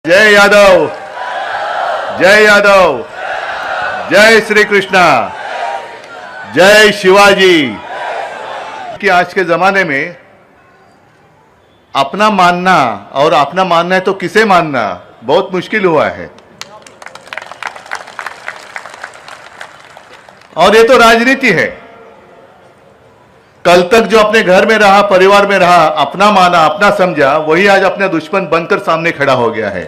जय यादव, जय यादव, जय श्री कृष्णा, जय शिवाजी। कि आज के जमाने में अपना मानना और अपना मानना है तो किसे मानना बहुत मुश्किल हुआ है। और ये तो राजनीति है। कल तक जो अपने घर में रहा, परिवार में रहा, अपना माना, अपना समझा, वही आज अपना दुश्मन बनकर सामने खड़ा हो गया है।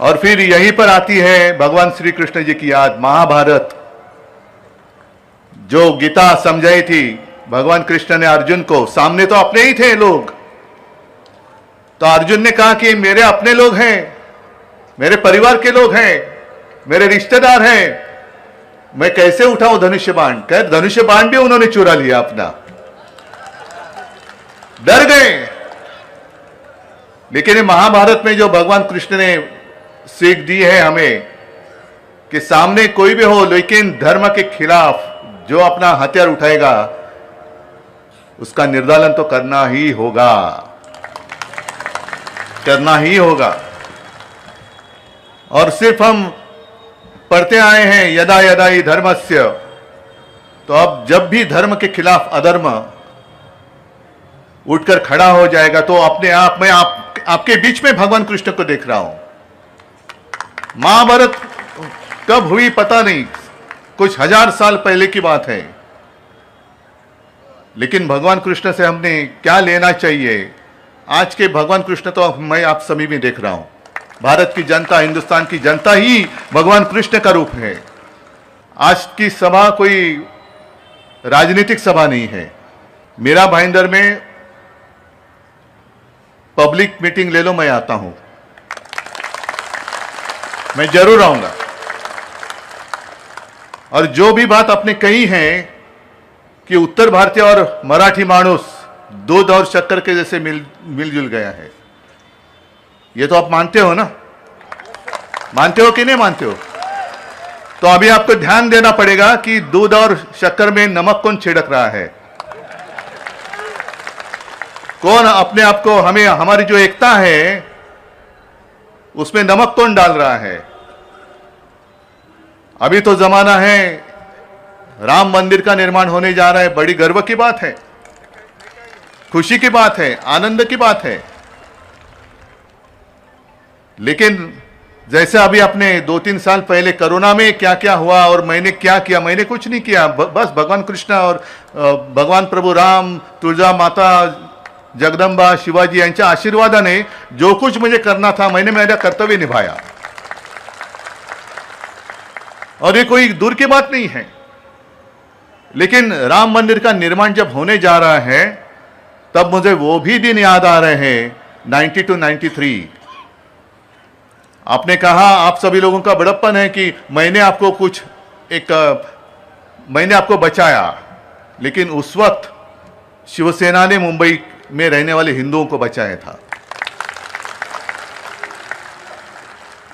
और फिर यहीं पर आती है भगवान श्री कृष्ण जी की याद। महाभारत जो गीता समझाई थी भगवान कृष्ण ने अर्जुन को, सामने तो अपने ही थे लोग, तो अर्जुन ने कहा कि मेरे अपने लोग हैं, मेरे परिवार के लोग हैं, मेरे रिश्तेदार हैं, मैं कैसे उठाऊं धनुष्य बाण। कह धनुष्य बाण भी उन्होंने चुरा लिया अपना, डर गए। लेकिन ये महाभारत में जो भगवान कृष्ण ने सीख दी है हमें कि सामने कोई भी हो, लेकिन धर्म के खिलाफ जो अपना हथियार उठाएगा उसका निर्दालन तो करना ही होगा, करना ही होगा। और सिर्फ हम पढ़ते आए हैं यदा यदा ही धर्मस्य, तो अब जब भी धर्म के खिलाफ अधर्म उठकर खड़ा हो जाएगा तो अपने आप में आपके बीच में भगवान कृष्ण को देख रहा हूं। महाभारत कब हुई पता नहीं, कुछ हजार साल पहले की बात है, लेकिन भगवान कृष्ण से हमने क्या लेना चाहिए। आज के भगवान कृष्ण तो मैं आप सभी में देख रहा हूं। भारत की जनता, हिंदुस्तान की जनता ही भगवान कृष्ण का रूप है। आज की सभा कोई राजनीतिक सभा नहीं है। मेरा भाईंदर में पब्लिक मीटिंग ले लो, मैं आता हूं, मैं जरूर आऊंगा। और जो भी बात आपने कही है कि उत्तर भारतीय और मराठी मानुस दूध और शक्कर के जैसे मिलजुल गया है, ये तो आप मानते हो ना? मानते हो कि नहीं मानते हो? तो अभी आपको ध्यान देना पड़ेगा कि दूध और शक्कर में नमक कौन छिड़क रहा है, कौन अपने आप को, हमें, हमारी जो एकता है उसमें नमक कौन डाल रहा है। अभी तो जमाना है, राम मंदिर का निर्माण होने जा रहा है, बड़ी गर्व की बात है, खुशी की बात है, आनंद की बात है। लेकिन जैसे अभी अपने 2-3 साल पहले कोरोना में क्या क्या हुआ और मैंने क्या किया, मैंने कुछ नहीं किया। बस भगवान कृष्ण और भगवान प्रभु राम, तुळजा माता, जगदंबा, शिवाजी यांच्या आशीर्वादाने जो कुछ मुझे करना था मैंने मेरा कर्तव्य निभाया। और ये कोई दूर की बात नहीं है। लेकिन राम मंदिर का निर्माण जब होने जा रहा है तब मुझे वो भी दिन याद आ रहे हैं, 92-93। आपने कहा, आप सभी लोगों का बड़प्पन है कि मैंने आपको बचाया, लेकिन उस वक्त शिवसेना ने मुंबई में रहने वाले हिंदुओं को बचाया था।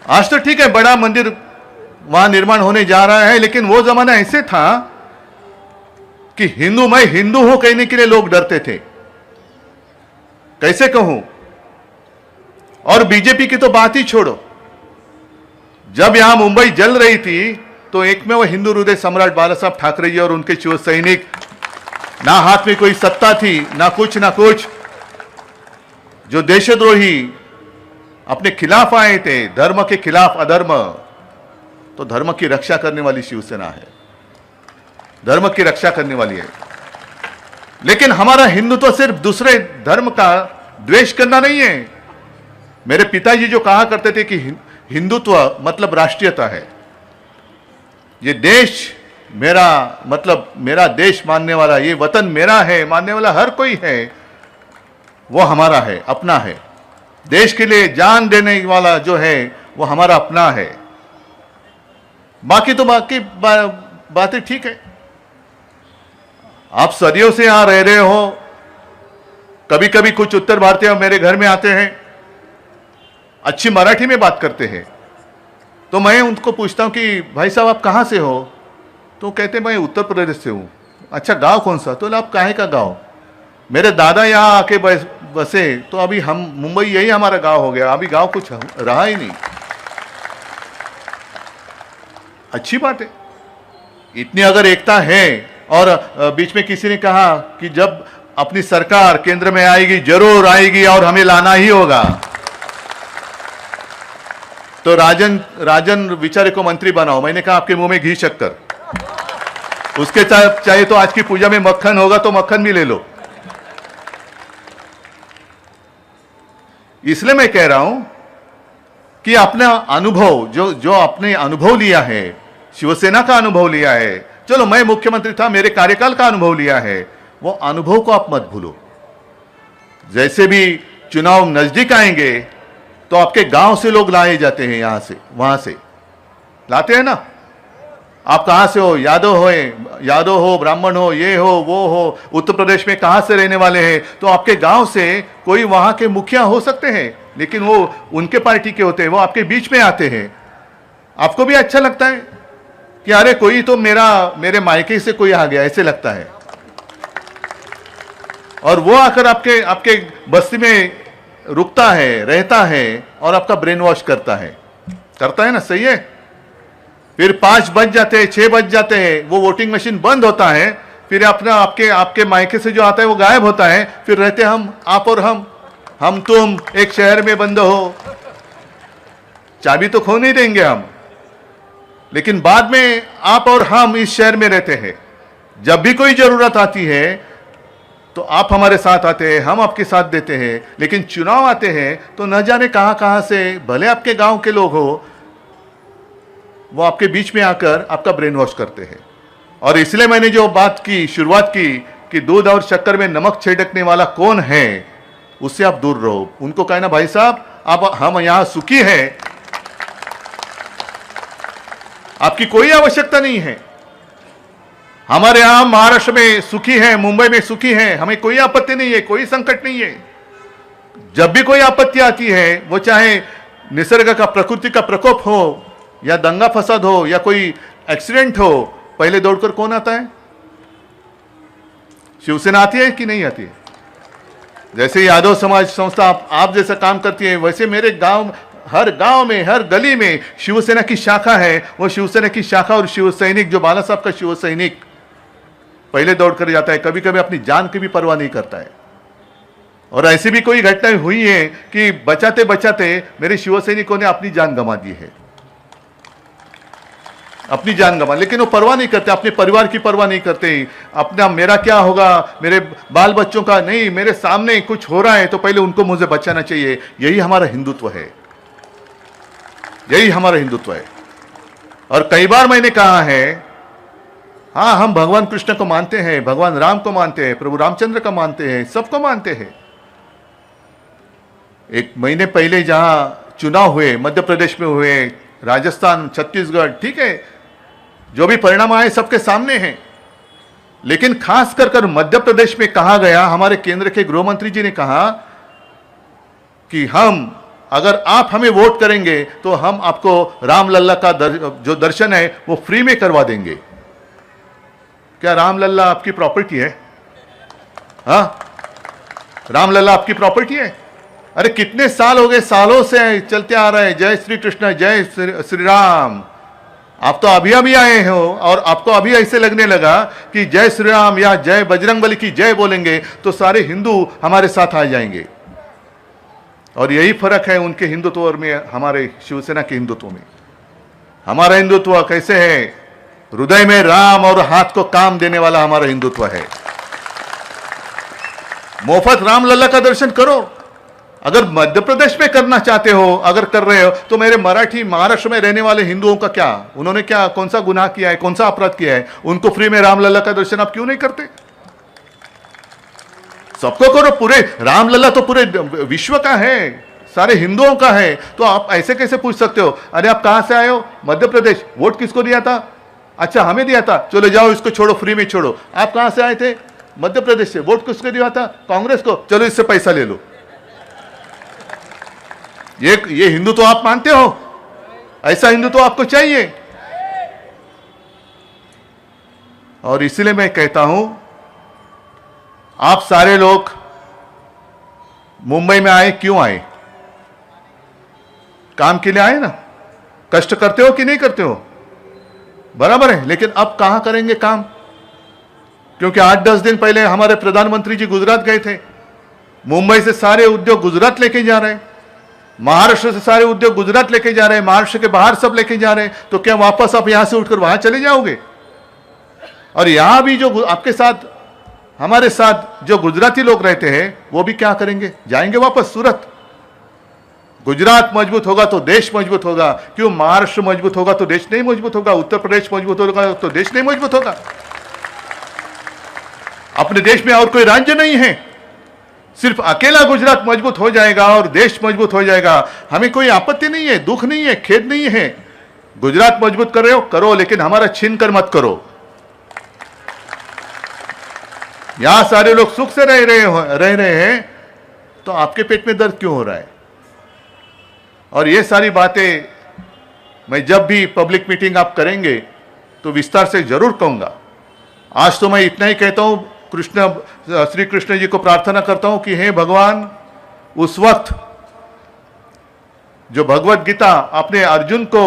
आज तो ठीक है, बड़ा मंदिर वहां निर्माण होने जा रहा है, लेकिन वो जमाना ऐसे था कि मैं हिंदू हूं कहने के लिए लोग डरते थे। कैसे कहूं? और बीजेपी की तो बात ही छोड़ो। जब यहां मुंबई जल रही थी तो एक में वो हिंदू हृदय सम्राट बाला साहब ठाकरे जी और उनके शिव सैनिक, ना हाथ में कोई सत्ता थी, ना कुछ, जो देशद्रोही अपने खिलाफ आए थे, धर्म के खिलाफ अधर्म, तो धर्म की रक्षा करने वाली शिवसेना है, धर्म की रक्षा करने वाली है। लेकिन हमारा हिंदुत्व सिर्फ दूसरे धर्म का द्वेष करना नहीं है। मेरे पिताजी जो कहा करते थे कि हिंदुत्व मतलब राष्ट्रीयता है। ये देश मेरा, मतलब मेरा देश मानने वाला, ये वतन मेरा है मानने वाला हर कोई है, वो हमारा है, अपना है। देश के लिए जान देने वाला जो है वो हमारा अपना है। बाकी बातें ठीक है। आप सदियों से यहां रह रहे हो। कभी कभी कुछ उत्तर भारतीय मेरे घर में आते हैं, अच्छी मराठी में बात करते हैं, तो मैं उनको पूछता हूं कि भाई साहब आप कहां से हो? तो कहते मैं उत्तर प्रदेश से हूं। अच्छा, गांव कौन सा? तो आप काहे का गांव? मेरे दादा यहाँ आके बसे तो अभी हम मुंबई यही हमारा गांव हो गया, अभी गांव कुछ रहा ही नहीं। अच्छी बात है, इतनी अगर एकता है। और बीच में किसी ने कहा कि जब अपनी सरकार केंद्र में आएगी, जरूर आएगी और हमें लाना ही होगा, तो राजन बेचारे को मंत्री बनाओ। मैंने कहा आपके मुंह में घी शक्कर, उसके चाहे तो आज की पूजा में मक्खन होगा तो मक्खन भी ले लो। इसलिए मैं कह रहा हूं कि अपना अनुभव जो आपने अनुभव लिया है, शिवसेना का अनुभव लिया है, चलो मैं मुख्यमंत्री था, मेरे कार्यकाल का अनुभव लिया है, वो अनुभव को आप मत भूलो। जैसे भी चुनाव नजदीक आएंगे तो आपके गांव से लोग लाए जाते हैं, यहां से वहां से लाते हैं ना। आप कहां से हो, यादव हो, ब्राह्मण हो, ये हो वो हो, उत्तर प्रदेश में कहां से रहने वाले हैं, तो आपके गांव से कोई वहां के मुखिया हो सकते हैं, लेकिन वो उनके पार्टी के होते हैं, वो आपके बीच में आते हैं। आपको भी अच्छा लगता है कि अरे कोई तो मेरे मायके से कोई आ गया, ऐसे लगता है। और वो आकर आपके बस्ती में रुकता है, रहता है और आपका ब्रेन वॉश करता है ना, सही है। फिर 5 बज जाते हैं, 6 बज जाते हैं, वो वोटिंग मशीन बंद होता है, फिर आपके मायके से जो आता है वो गायब होता है। फिर रहते हम, आप और हम तुम एक शहर में बंद हो, चाबी तो खो नहीं देंगे हम, लेकिन बाद में आप और हम इस शहर में रहते हैं। जब भी कोई जरूरत आती है तो आप हमारे साथ आते हैं, हम आपके साथ देते हैं, लेकिन चुनाव आते हैं तो न जाने कहां से, भले आपके गांव के लोग हो, वो आपके बीच में आकर आपका ब्रेन वॉश करते हैं। और इसलिए मैंने जो बात की, शुरुआत की कि दूध और शक्कर में नमक छिड़कने वाला कौन है, उससे आप दूर रहो। उनको कहना भाई साहब हम यहां सुखी हैं, आपकी कोई आवश्यकता नहीं है। हमारे यहां महाराष्ट्र में सुखी है, मुंबई में सुखी है, हमें कोई आपत्ति नहीं है, कोई संकट नहीं है। जब भी कोई आपत्ति आती है, वो चाहे निसर्ग का, प्रकृति का प्रकोप हो, या दंगा फसाद हो, या कोई एक्सीडेंट हो, पहले दौड़कर कौन आता है? शिवसेना आती है कि नहीं आती है? जैसे यादव समाज संस्था आप जैसा काम करती है, वैसे मेरे गांव में, हर गली में शिवसेना की शाखा है। वो शिवसेना की शाखा और शिव सैनिक, जो बाला साहब का शिव सैनिक पहले दौड़ कर जाता है, कभी कभी अपनी जान की भी परवाह नहीं करता है। और ऐसी भी कोई घटनाएं हुई है कि बचाते बचाते मेरे शिव सैनिकों ने अपनी जान गंवा दी है, अपनी जान गंवा, लेकिन वो परवाह नहीं करते, अपने परिवार की परवाह नहीं करते। अपना मेरा क्या होगा, मेरे बाल बच्चों का नहीं, मेरे सामने कुछ हो रहा है तो पहले उनको मुझे बचाना चाहिए। यही हमारा हिंदुत्व है, यही हमारा हिंदुत्व है। और कई बार मैंने कहा है, हाँ हम भगवान कृष्ण को मानते हैं, भगवान राम को मानते हैं, प्रभु रामचंद्र को मानते हैं, सबको मानते हैं। 1 महीने पहले जहां चुनाव हुए, मध्य प्रदेश में हुए, राजस्थान, छत्तीसगढ़, ठीक है, जो भी परिणाम आए सबके सामने हैं। लेकिन खास कर मध्य प्रदेश में कहा गया, हमारे केंद्र के गृह मंत्री जी ने कहा कि अगर आप हमें वोट करेंगे तो हम आपको रामलल्ला का जो दर्शन है वो फ्री में करवा देंगे। क्या रामलल्ला आपकी प्रॉपर्टी है? हाँ, रामलल्ला आपकी प्रॉपर्टी है? अरे कितने साल हो गए, सालों से चलते आ रहे हैं, जय श्री कृष्ण, जय श्री राम। आप तो अभी आए हो और आपको अभी ऐसे लगने लगा कि जय श्री राम या जय बजरंगबली की जय बोलेंगे तो सारे हिंदू हमारे साथ आ जाएंगे। और यही फर्क है उनके हिंदुत्व और में, हमारे शिवसेना के हिंदुत्व में। हमारा हिंदुत्व कैसे है? हृदय में राम और हाथ को काम देने वाला हमारा हिंदुत्व है। मुफ्त रामलल्ला का दर्शन करो। अगर मध्य प्रदेश में करना चाहते हो, अगर कर रहे हो, तो मेरे महाराष्ट्र में रहने वाले हिंदुओं का क्या, उन्होंने क्या, कौन सा गुनाह किया है, कौन सा अपराध किया है? उनको फ्री में रामलल्ला का दर्शन आप क्यों नहीं करते? सबको करो। पूरे रामलल्ला तो पूरे विश्व का है, सारे हिंदुओं का है। तो आप ऐसे कैसे पूछ सकते हो, अरे आप कहां से आए हो? मध्य प्रदेश। वोट किसको दिया था? अच्छा हमें दिया था, चलो जाओ इसको छोड़ो, फ्री में छोड़ो। आप कहां से आए थे? मध्य प्रदेश से। वोट किसको दिया था? कांग्रेस को। चलो इससे पैसा ले लो। ये हिंदुत्व आप मानते हो? ऐसा हिंदुत्व आपको चाहिए? और इसलिए मैं कहता हूं, आप सारे लोग मुंबई में आए, क्यों आए? काम के लिए आए ना। कष्ट करते हो कि नहीं करते हो? बराबर है। लेकिन अब कहां करेंगे काम? क्योंकि 8-10 दिन पहले हमारे प्रधानमंत्री जी गुजरात गए थे। मुंबई से सारे उद्योग गुजरात लेके जा रहे हैं, महाराष्ट्र से सारे उद्योग गुजरात लेके जा रहे हैं, महाराष्ट्र के बाहर सब लेके जा रहे हैं। तो क्या वापस आप यहां से उठकर वहां चले जाओगे? और यहां भी जो आपके साथ, हमारे साथ जो गुजराती लोग रहते हैं, वो भी क्या करेंगे? जाएंगे वापस सूरत। गुजरात मजबूत होगा तो देश मजबूत होगा। क्यों? महाराष्ट्र मजबूत होगा तो देश नहीं मजबूत होगा, उत्तर प्रदेश मजबूत होगा तो देश नहीं मजबूत होगा। अपने देश में और कोई राज्य नहीं है, सिर्फ अकेला गुजरात मजबूत हो जाएगा और देश मजबूत हो जाएगा। हमें कोई आपत्ति नहीं है, दुख नहीं है, खेद नहीं है। गुजरात मजबूत कर रहे हो, करो, लेकिन हमारा छीन कर मत करो। यहां सारे लोग सुख से रह रहे हैं, तो आपके पेट में दर्द क्यों हो रहा है? और ये सारी बातें मैं जब भी पब्लिक मीटिंग आप करेंगे तो विस्तार से जरूर कहूंगा। आज तो मैं इतना ही कहता हूं, श्री कृष्ण जी को प्रार्थना करता हूं कि हे भगवान, उस वक्त जो भगवत गीता आपने अर्जुन को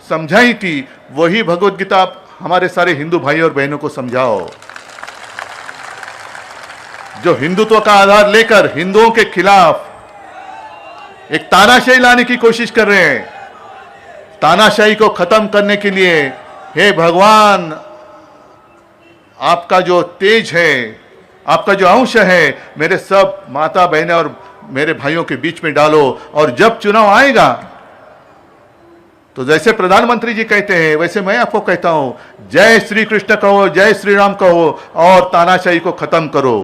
समझाई थी, वही भगवत गीता आप हमारे सारे हिंदू भाई और बहनों को समझाओ, जो हिंदुत्व का आधार लेकर हिंदुओं के खिलाफ एक तानाशाही लाने की कोशिश कर रहे हैं। तानाशाही को खत्म करने के लिए हे भगवान, आपका जो तेज है, आपका जो अंश है, मेरे सब माता बहनें और मेरे भाइयों के बीच में डालो। और जब चुनाव आएगा तो जैसे प्रधानमंत्री जी कहते हैं, वैसे मैं आपको कहता हूं, जय श्री कृष्ण कहो, जय श्री राम कहो और तानाशाही को खत्म करो।